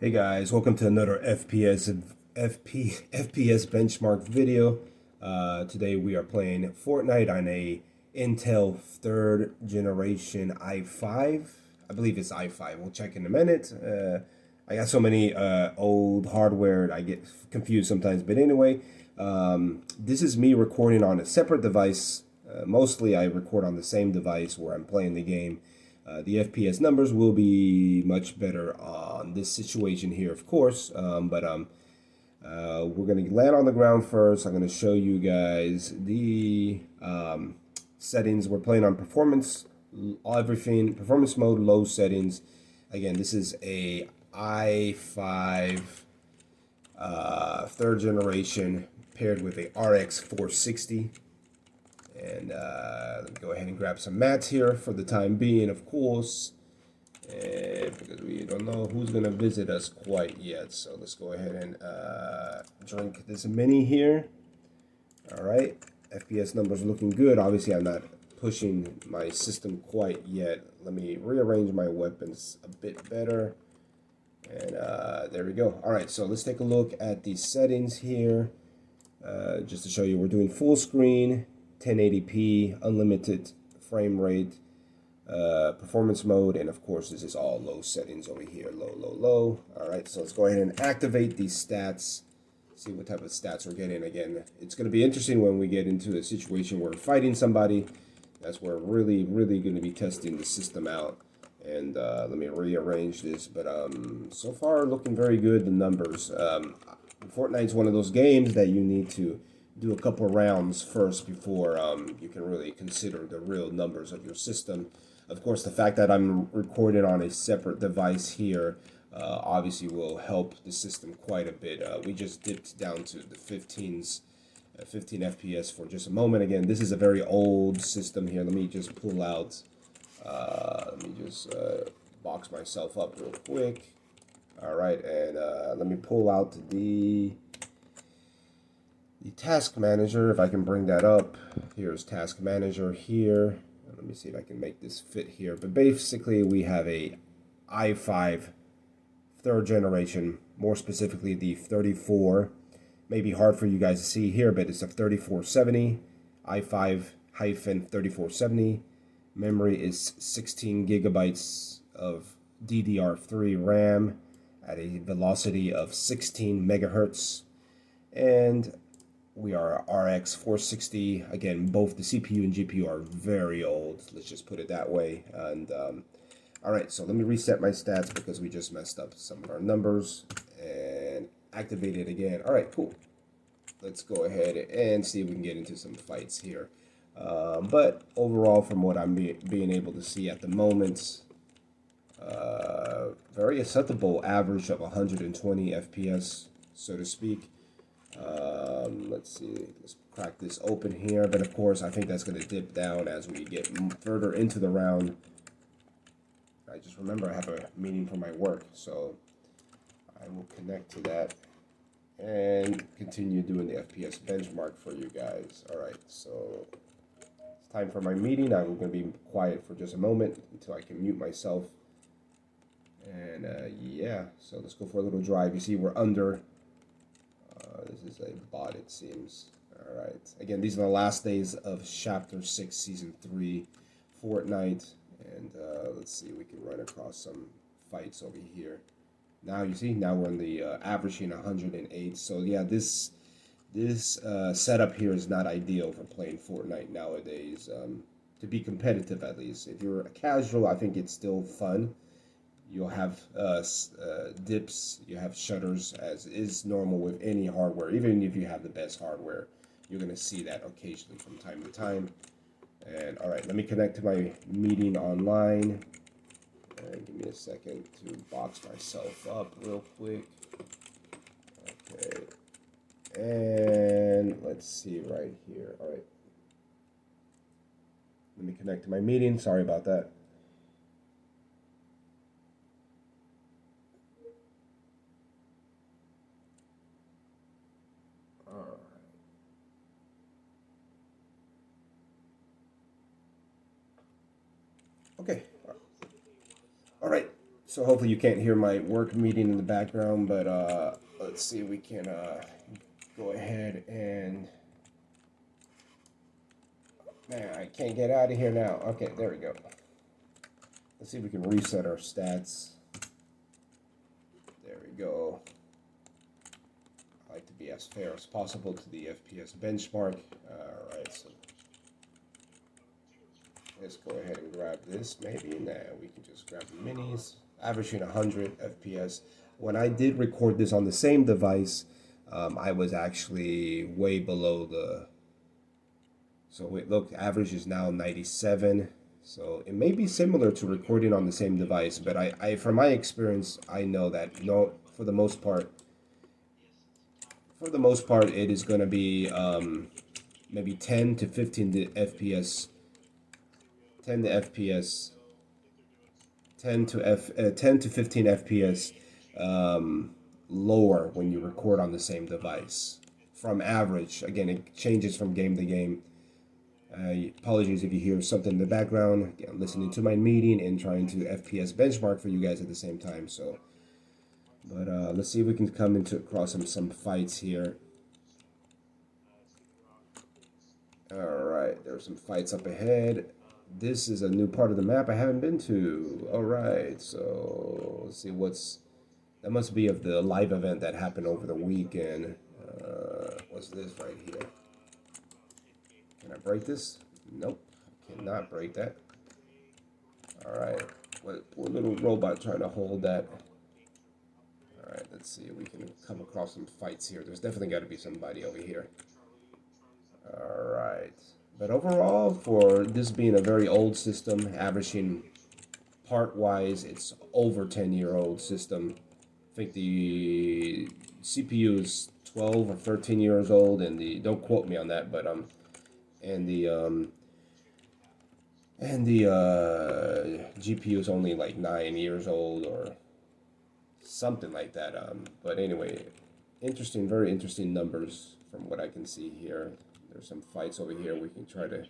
Hey guys, welcome to another FPS benchmark video. Today we are playing Fortnite on a Intel 3rd generation i5. I believe it's i5. We'll check in a minute. I got so many old hardware, I get confused sometimes. But anyway, this is me recording on a separate device. Mostly I record on the same device where I'm playing the game. The FPS numbers will be much better on this situation here, of course, we're going to land on the ground first. I'm going to show you guys the settings. We're playing on performance, everything, performance mode, low settings. Again, this is a i5 3rd generation paired with a RX 460. And let me go ahead and grab some mats here for the time being, of course. And because we don't know who's going to visit us quite yet. So let's go ahead and drink this mini here. All right. FPS numbers looking good. Obviously, I'm not pushing my system quite yet. Let me rearrange my weapons a bit better. And there we go. All right. So let's take a look at the settings here. Just to show you, we're doing full screen. 1080p, unlimited frame rate, performance mode, and of course this is all low settings over here, low. All right, so let's go ahead and activate these stats, see what type of stats we're getting. Again, it's going to be interesting when we get into a situation where we're fighting somebody. That's where we're really going to be testing the system out. And let me rearrange this, but so far looking very good, the numbers. Fortnite's one of those games that you need to do a couple rounds first before you can really consider the real numbers of your system. Of course, the fact that I'm recording on a separate device here obviously will help the system quite a bit. We just dipped down to the 15 FPS for just a moment. Again, this is a very old system here. Let me just pull out, box myself up real quick. All right, and let me pull out the task manager, if I can bring that up. Here's task manager here. Let me see if I can make this fit here. But basically, we have a i5 3rd generation, more specifically the 34. Maybe hard for you guys to see here, but it's a 3470, i5-3470. Memory is 16 gigabytes of DDR3 RAM at a velocity of 16 megahertz. And we are RX 460. Again, both the CPU and GPU are very old. Let's just put it that way. And all right, so let me reset my stats because we just messed up some of our numbers and activate it again. All right, cool. Let's go ahead and see if we can get into some fights here. But overall, from what I'm being able to see at the moment, very acceptable average of 120 FPS, so to speak. Let's see, let's crack this open here, but of course I think that's going to dip down as we get further into the round. I just remember I have a meeting for my work, so I will connect to that and continue doing the FPS benchmark for you guys. All right, so it's time for my meeting. I'm going to be quiet for just a moment until I can mute myself. And yeah, so let's go for a little drive. You see we're under. This is a bot, it seems. All right. Again, these are the last days of Chapter 6, Season 3, Fortnite. And let's see, we can run across some fights over here. Now, you see, now we're in the averaging 108. So, yeah, this setup here is not ideal for playing Fortnite nowadays. To be competitive, at least. If you're a casual, I think it's still fun. You'll have dips, you have shutters, as is normal with any hardware. Even if you have the best hardware, you're going to see that occasionally from time to time. And all right, let me connect to my meeting online. And give me a second to box myself up real quick. Okay. And let's see right here. All right. Let me connect to my meeting. Sorry about that. Okay. All right. So hopefully you can't hear my work meeting in the background, but let's see if we can go ahead and, man, I can't get out of here now. Okay, there we go. Let's see if we can reset our stats. There we go. I like to be as fair as possible to the FPS benchmark. Alright, so let's go ahead and grab this. Maybe now we can just grab the minis. Averaging 100 FPS. When I did record this on the same device, I was actually way below the. So wait, look, average is now 97. So it may be similar to recording on the same device, but I from my experience, I know that no, for the most part, it is going to be maybe 10 to 15 FPS, 10 to FPS, 10 to 15 FPS lower when you record on the same device. From average, again, it changes from game to game. Apologies if you hear something in the background. Again, I'm listening to my meeting and trying to FPS benchmark for you guys at the same time. So, but let's see if we can come across some fights here. All right, there's some fights up ahead. This is a new part of the map I haven't been to. All right, so let's see that must be of the live event that happened over the weekend. What's this right here? Can I break this? Nope, cannot break that. All right, poor little robot trying to hold that. All right, let's see if we can come across some fights here. There's definitely got to be somebody over here. All right, but overall, for this being a very old system, averaging part-wise, it's over 10-year-old system. I think the CPU is 12 or 13 years old, and don't quote me on that, but and the GPU is only like 9 years old or something like that. But anyway, interesting, very interesting numbers from what I can see here. There's some fights over here. We can try to,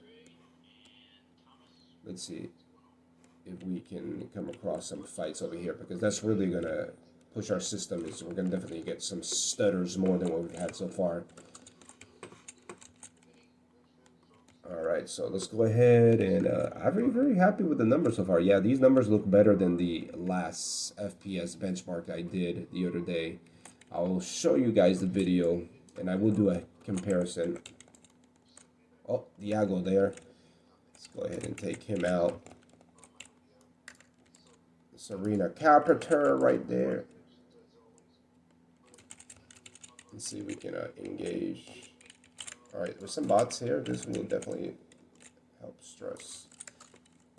let's see if we can come across some fights over here, because that's really gonna push our system. Is we're gonna definitely get some stutters more than what we've had so far. Alright, so let's go ahead and I'm very, very happy with the numbers so far. Yeah, these numbers look better than the last FPS benchmark I did the other day. I will show you guys the video and I will do a comparison. Oh, Diago there. Let's go ahead and take him out. Serena Carpenter right there. Let's see if we can engage. Alright, there's some bots here. This will definitely help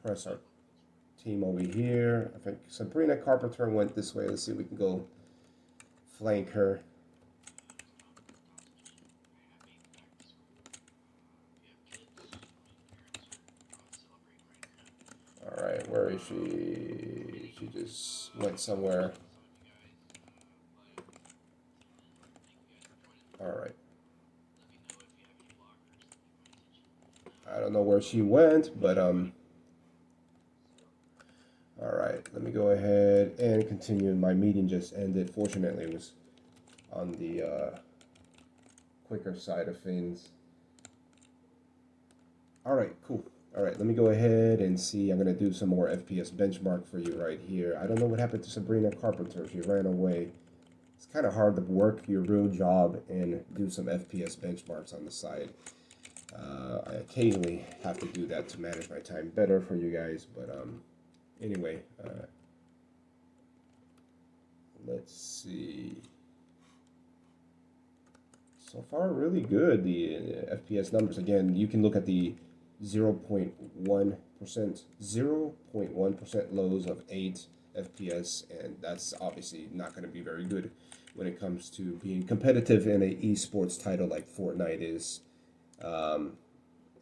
press our team over here. I think Sabrina Carpenter went this way. Let's see if we can go flank her. Alright, where is she? She just went somewhere. Alright. I don't know where she went, but alright, let me go ahead and continue. My meeting just ended. Fortunately, it was on the quicker side of things. Alright, cool. Alright, let me go ahead and see. I'm going to do some more FPS benchmark for you right here. I don't know what happened to Sabrina Carpenter. She ran away. It's kind of hard to work your real job and do some FPS benchmarks on the side. I occasionally have to do that to manage my time better for you guys, but anyway, let's see. So far, really good. The FPS numbers, again, you can look at the 0.1% lows of 8 FPS, and that's obviously not going to be very good when it comes to being competitive in an esports title like Fortnite is.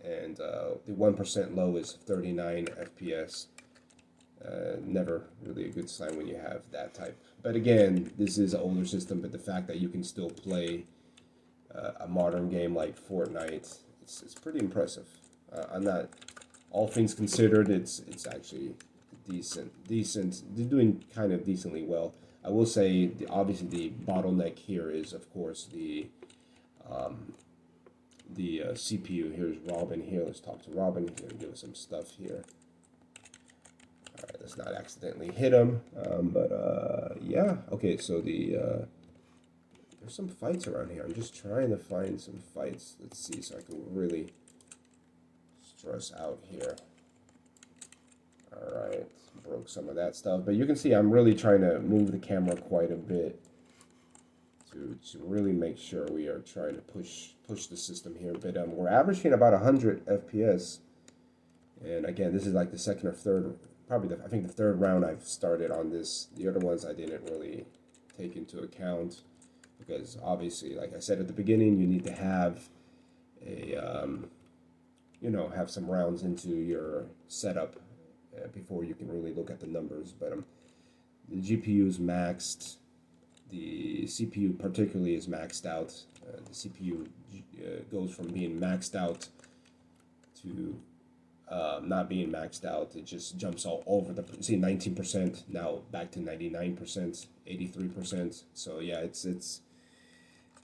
And the 1% low is 39 FPS. Never really a good sign when you have that type. But again, this is an older system, but the fact that you can still play a modern game like Fortnite, it's pretty impressive. I'm not, all things considered, it's actually decent. They're doing kind of decently well. I will say, obviously, the bottleneck here is, of course, the CPU. Here's Robin here. Let's talk to Robin. He's gonna give us some stuff here. All right, let's not accidentally hit him. Yeah. Okay, so there's some fights around here. I'm just trying to find some fights. Let's see, so I can really stress out here. All right, broke some of that stuff, but you can see I'm really trying to move the camera quite a bit to really make sure we are trying to push the system here. But we're averaging about 100 FPS, and again, this is like the second or third, probably I think the third round I've started on this. The other ones I didn't really take into account because obviously, like I said at the beginning, you need to have a have some rounds into your setup before you can really look at the numbers. But the GPU is maxed. The CPU particularly is maxed out. The CPU goes from being maxed out to not being maxed out. It just jumps all over the. See, 19% now back to 99%, 83%. So yeah, it's.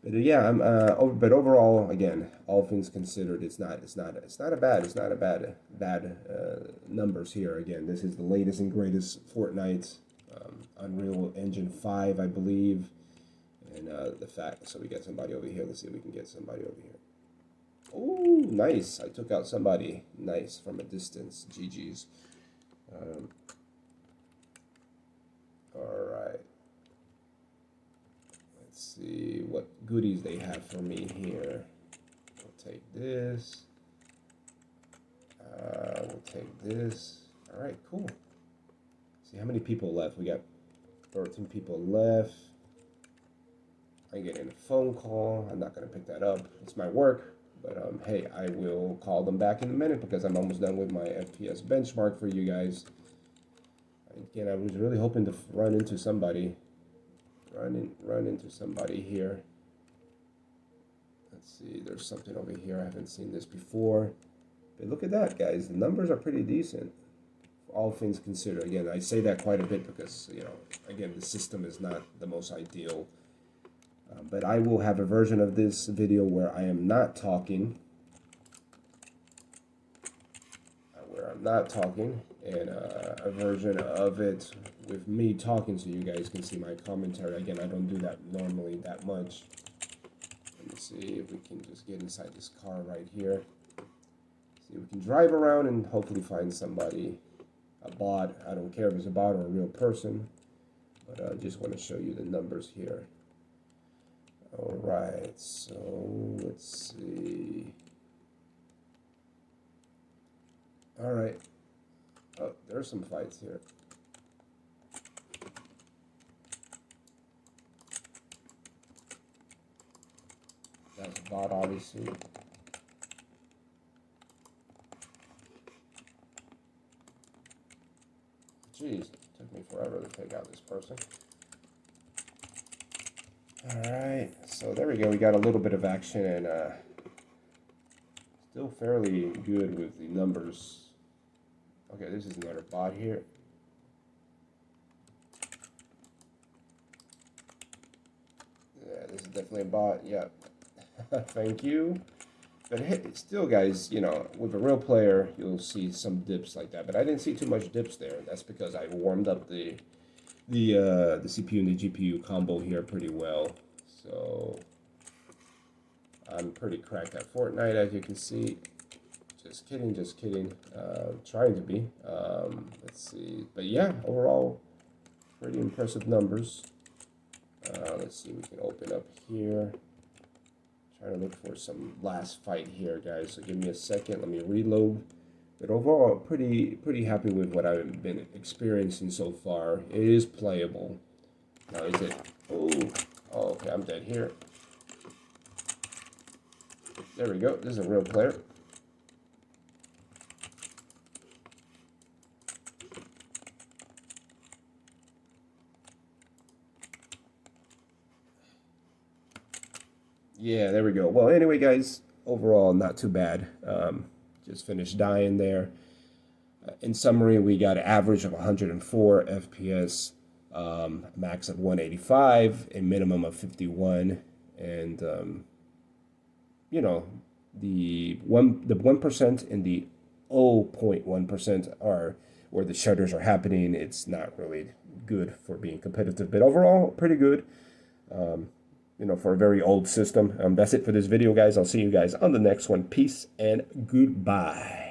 But yeah, but overall, again, all things considered, it's not a bad numbers here. Again, this is the latest and greatest Fortnite, Unreal Engine 5, I believe, and the fact. So we got somebody over here. Let's see if we can get somebody over here. Oh, nice! I took out somebody nice from a distance. GG's. All right. See what goodies they have for me here. We'll take this. We'll take this. All right, cool. See how many people left. We got 13 people left. I'm getting a phone call. I'm not gonna pick that up. It's my work, but hey, I will call them back in a minute because I'm almost done with my FPS benchmark for you guys. Again, I was really hoping to run into somebody. Run into somebody here. Let's see, there's something over here. I haven't seen this before. But look at that, guys. The numbers are pretty decent, all things considered. Again, I say that quite a bit because, again, the system is not the most ideal. But I will have a version of this video where I am not talking. And a version of it with me talking so you guys can see my commentary. Again, I don't do that normally that much. Let me see if we can just get inside this car right here. See if we can drive around and hopefully find somebody, a bot. I don't care if it's a bot or a real person, but I just want to show you the numbers here. All right, so let's see. All right. Oh, there's some fights here. That's a bot, obviously. Jeez, it took me forever to take out this person. All right, so there we go. We got a little bit of action and still fairly good with the numbers. Okay, this is another bot here. Yeah, this is definitely a bot. Yeah. Thank you. But hey, still, guys, with a real player, you'll see some dips like that. But I didn't see too much dips there. That's because I warmed up the CPU and the GPU combo here pretty well. So I'm pretty cracked at Fortnite, as you can see. Just kidding. Trying to be. Let's see. But yeah, overall, pretty impressive numbers. Let's see. We can open up here. Trying to look for some last fight here, guys. So give me a second. Let me reload. But overall, pretty happy with what I've been experiencing so far. It is playable. Now, is it? Oh, okay. I'm dead here. There we go. This is a real player. Yeah, there we go. Well, anyway, guys, overall, not too bad. Just finished dying there. In summary, we got an average of 104 FPS, max of 185, a minimum of 51, and you know, the 1% and the 0.1% are where the shutters are happening. It's not really good for being competitive, but overall pretty good. For a very old system. That's it for this video, guys. I'll see you guys on the next one. Peace and goodbye.